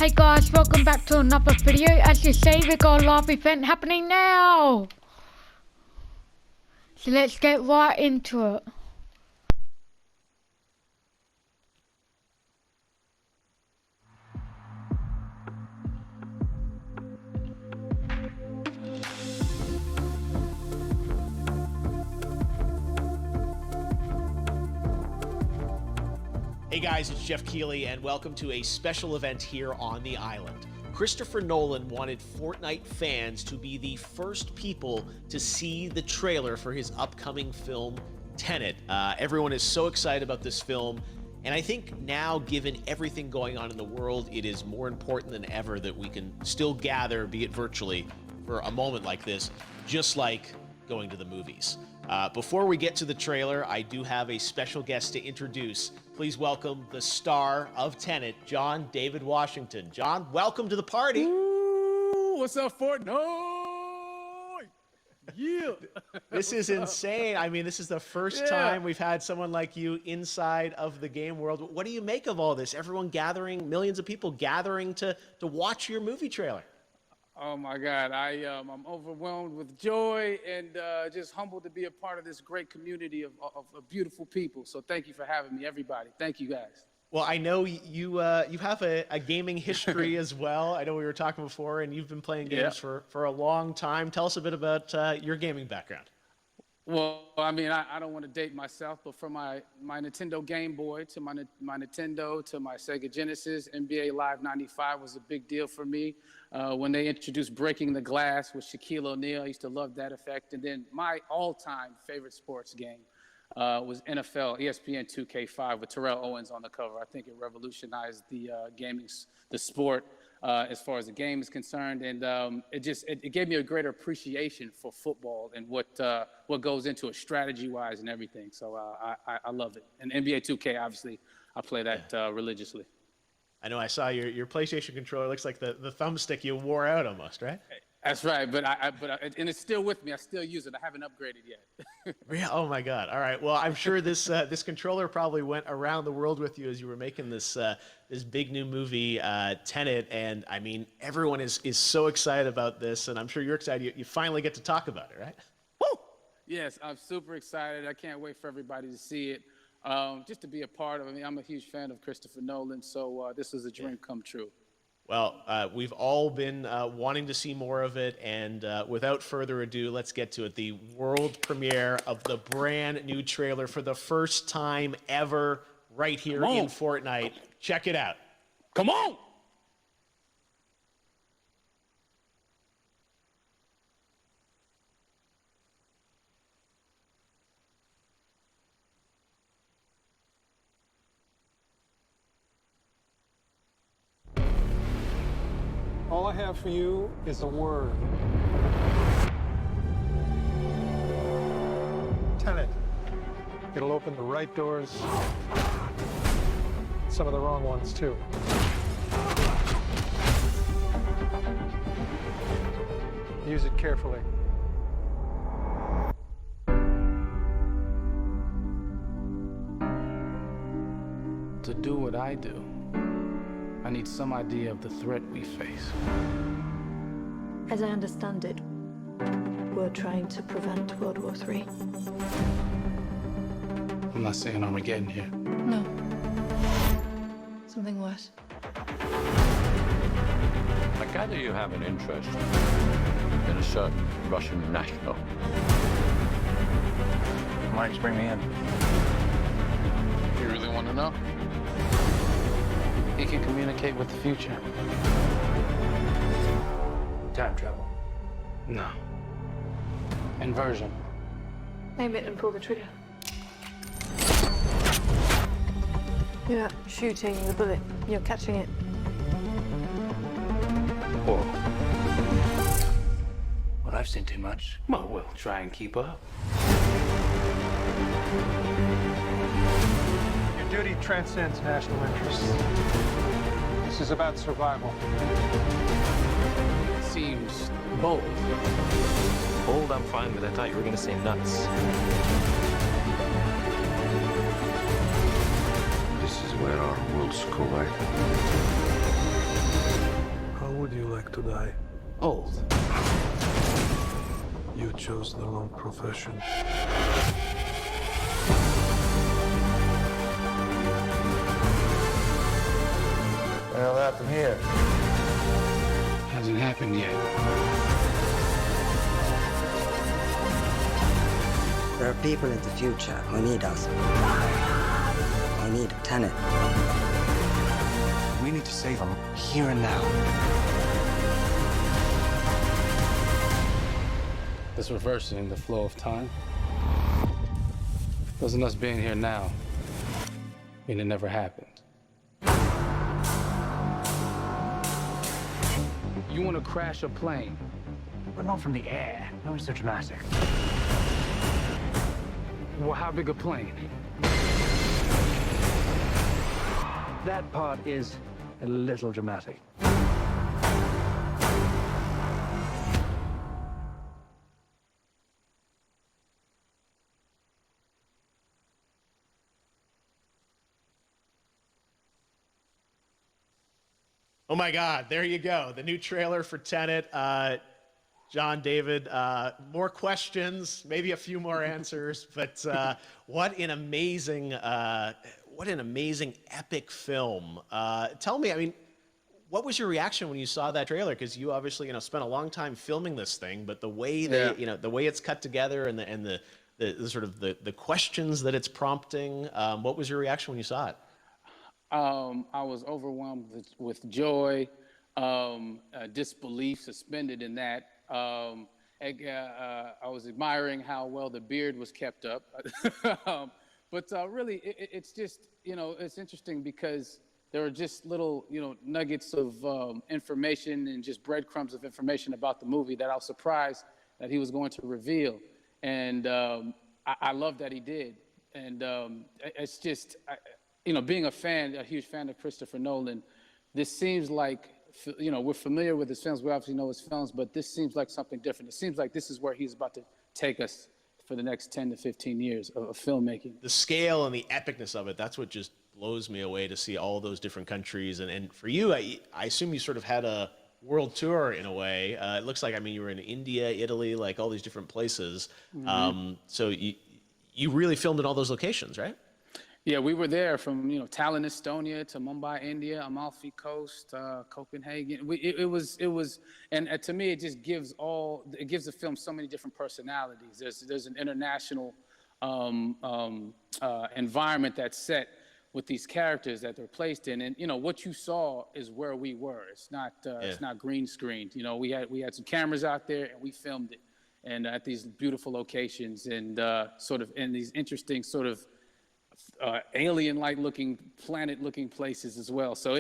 Hey guys, welcome back to another video. As you see, we got a live event happening now. So let's get right into it. Hey guys, it's Jeff Keighley, and welcome to a special event here on the island. Christopher Nolan wanted Fortnite fans to be the first people to see the trailer for his upcoming film, Tenant. Everyone is so excited about this film, and I think now, given everything going on in the world, it is more important than ever that we can still gather, be it virtually, for a moment like this, just like going to the movies. Before we get to the trailer, I do have a special guest to introduce. Please welcome the star of Tenet, John David Washington. John, welcome to the party. Ooh, what's up, Fortnite? Yeah. This is insane. I mean, this is the first time we've had someone like you inside of the game world. What do you make of all this? Everyone gathering, millions of people gathering to watch your movie trailer. Oh my God, I'm overwhelmed with joy and just humbled to be a part of this great community of beautiful people. So thank you for having me, everybody. Thank you, guys. Well, I know you have a gaming history as well. I know we were talking before, and you've been playing games for a long time. Tell us a bit about your gaming background. Well, I mean, I don't want to date myself, but from my Nintendo Game Boy to my Nintendo to my Sega Genesis, NBA Live 95 was a big deal for me. When they introduced Breaking the Glass with Shaquille O'Neal, I used to love that effect. And then my all-time favorite sports game was NFL ESPN 2K5 with Terrell Owens on the cover. I think it revolutionized the sport as far as the game is concerned, and it gave me a greater appreciation for football and what goes into it strategy-wise and everything. So I love it. And NBA 2K, obviously, I play that religiously. I know I saw your PlayStation controller. Looks like the thumbstick you wore out almost, right? That's right, but and it's still with me. I still use it. I haven't upgraded yet. Yeah. Oh my God. All right. Well, I'm sure this controller probably went around the world with you as you were making this big new movie, Tenet. And I mean, everyone is so excited about this, and I'm sure you're excited. You finally get to talk about it, right? Woo! Yes, I'm super excited. I can't wait for everybody to see it. Just to be a part of it. I mean, I'm a huge fan of Christopher Nolan, so this is a dream come true. Well, we've all been wanting to see more of it, and without further ado, let's get to it. The world premiere of the brand new trailer for the first time ever right here in Fortnite. Check it out. Come on! All I have for you is a word. Tenant. It'll open the right doors, some of the wrong ones too. Use it carefully. To do what I do, I need some idea of the threat we face. As I understand it, we're trying to prevent World War III. I'm not saying Armageddon here. No. Something worse. I gather you have an interest in a certain Russian national. Mike's bring me in. You really want to know? He can communicate with the future. Time travel. No. Inversion. Aim it and pull the trigger. You're not shooting the bullet, you're catching it. Whoa. Well, I've seen too much. Well, we'll try and keep up. Your duty transcends national interests. This is about survival. Seems bold. Bold, I'm fine with. I thought you were going to say nuts. This is where our worlds collide. would you like to die? Old. You chose the wrong profession. Well, happened here. Hasn't happened yet. There are people in the future who need us. I need a tenant. We need to save them here and now. This reversing the flow of time. Doesn't us being here now mean it never happened? You want to crash a plane? But not from the air. No, it's so dramatic. Well, how big a plane? That part is a little dramatic. Oh my God, there you go. The new trailer for Tenet. John, David, more questions, maybe a few more answers, but what an amazing epic film. Tell me, I mean, what was your reaction when you saw that trailer? Because you obviously, spent a long time filming this thing, but the way the way it's cut together and the sort of the questions that it's prompting, what was your reaction when you saw it? I was overwhelmed with joy, disbelief, suspended in that. I was admiring how well the beard was kept up. But really, it's just, it's interesting because there are just little, nuggets of information and just breadcrumbs of information about the movie that I was surprised that he was going to reveal. And I love that he did. And it's just, being a huge fan of Christopher Nolan, this seems like, we're familiar with his films. We obviously know his films, but this seems like something different. It seems like this is where he's about to take us for the next 10 to 15 years of filmmaking. The scale and the epicness of it, that's what just blows me away to see all those different countries. And for you, I assume you sort of had a world tour in a way. It looks like, you were in India, Italy, like all these different places. Mm-hmm. So you really filmed in all those locations, right? Yeah, we were there from Tallinn, Estonia, to Mumbai, India, Amalfi Coast, Copenhagen. It was, and to me, it just gives the film so many different personalities. There's an international environment that's set with these characters that they're placed in, and what you saw is where we were. It's not green screened. We had some cameras out there and we filmed it, and at these beautiful locations and sort of in these interesting sort of alien-like looking, planet-looking places as well. So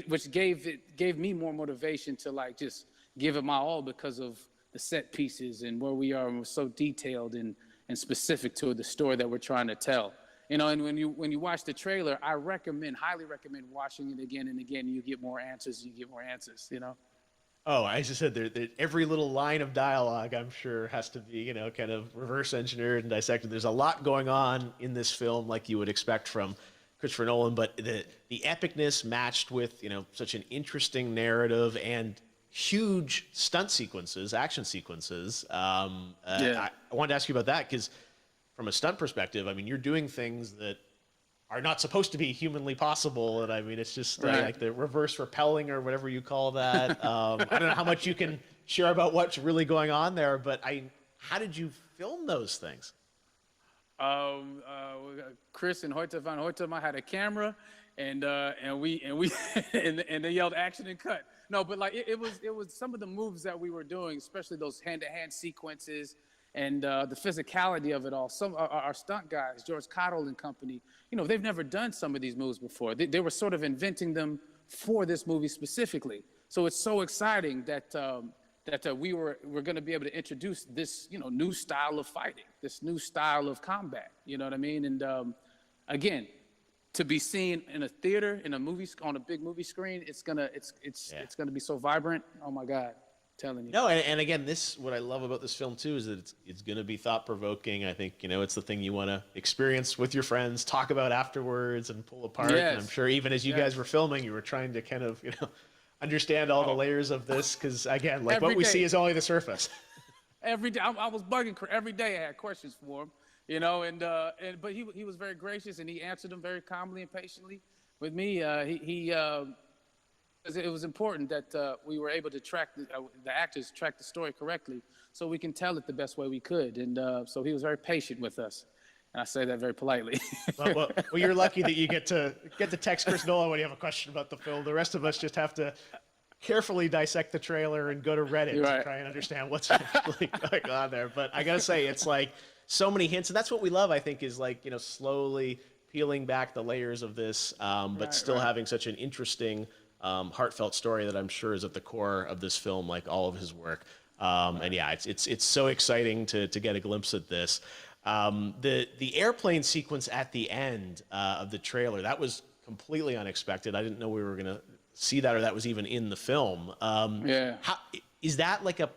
which gave me more motivation to just give it my all because of the set pieces and where we are, and we're so detailed and specific to the story that we're trying to tell. And when you watch the trailer, I highly recommend watching it again and again. You get more answers. Oh, I just said every little line of dialogue, I'm sure, has to be, kind of reverse engineered and dissected. There's a lot going on in this film, like you would expect from Christopher Nolan, but the epicness matched with, such an interesting narrative and huge stunt sequences, action sequences. I wanted to ask you about that because from a stunt perspective, you're doing things that are not supposed to be humanly possible, and it's just like the reverse rappelling or whatever you call that. I don't know how much you can share about what's really going on there, but how did you film those things? Chris and Hoyte van Hoytema had a camera, and they yelled action and cut. No, but it was some of the moves that we were doing, especially those hand-to-hand sequences. And the physicality of it all. Some our stunt guys, George Cottle and company, they've never done some of these moves before. They were sort of inventing them for this movie specifically. So it's so exciting that we're going to be able to introduce this new style of fighting, this new style of combat. You know what I mean? And again, to be seen in a theater, in a movie, on a big movie screen, it's gonna be so vibrant. Oh my God. Telling you. No, and again, what I love about this film too is that it's going to be thought-provoking. I think it's the thing you want to experience with your friends, talk about afterwards, and pull apart. Yes. And I'm sure even as you guys were filming, you were trying to kind of understand all the layers of this? Because again, like what we see is only the surface. Every day, I was bugging every day. I had questions for him, you know, but he was very gracious, and he answered them very calmly and patiently. With me, it was important that we were able to track the actors track the story correctly, so we can tell it the best way we could. And so he was very patient with us, and I say that very politely. well, you're lucky that you get to text Chris Nolan when you have a question about the film. The rest of us just have to carefully dissect the trailer and go to Reddit to try and understand what's really going on there. But I gotta say, it's like so many hints, and that's what we love. I think is like, you know, slowly peeling back the layers of this, but still having such an interesting, heartfelt story that I'm sure is at the core of this film, like all of his work. And yeah, it's so exciting to get a glimpse at this. The airplane sequence at the end of the trailer, that was completely unexpected. I didn't know we were gonna see that, or that was even in the film. How is that, like a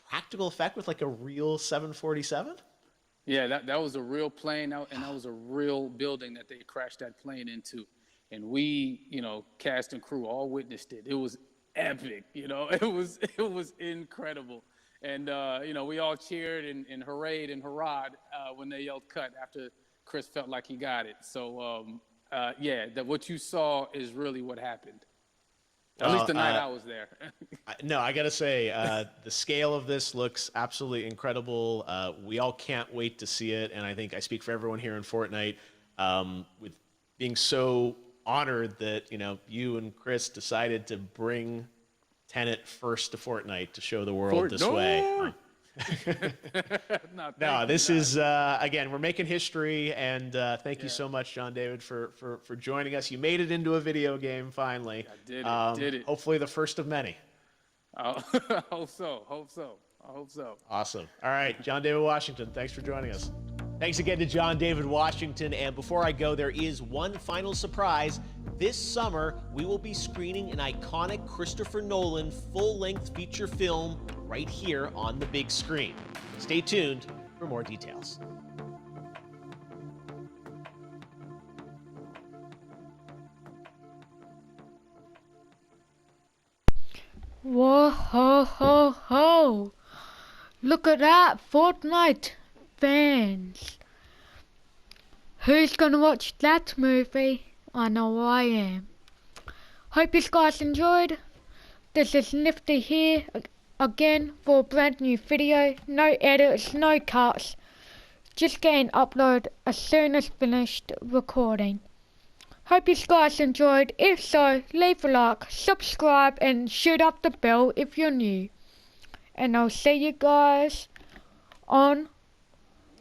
practical effect with like a real 747? Yeah, that was a real plane, and that was a real building that they crashed that plane into. And we, you know, cast and crew all witnessed it. It was epic, you know. It was incredible. And, you know, we all cheered and hoorayed and hurrahed when they yelled cut after Chris felt like he got it. So, yeah, what you saw is really what happened. At least the night I was there. No, I got to say, the scale of this looks absolutely incredible. We all can't wait to see it. And I think I speak for everyone here in Fortnite with being so honored that, you know, you and Chris decided to bring Tenent first to Fortnite to show the world this way. No, this is, again, we're making history, and thank you so much, John David, for joining us. You made it into a video game, finally. I did it. Hopefully the first of many. I hope so. Awesome. All right, John David Washington, thanks for joining us. Thanks again to John David Washington. And before I go, there is one final surprise. This summer, we will be screening an iconic Christopher Nolan full-length feature film right here on the big screen. Stay tuned for more details. Whoa, ho, ho, ho. Look at that, Fortnite fans. Who's gonna watch that movie? I know I am. Hope you guys enjoyed. This is Nifty here again for a brand new video. No edits, no cuts. Just getting upload as soon as finished recording. Hope you guys enjoyed. If so, leave a like, subscribe, and shoot up the bell if you're new. And I'll see you guys on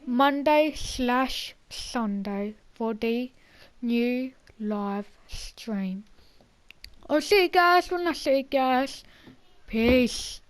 Monday/Sunday for the new live stream. I'll see you guys when I see you guys. Peace.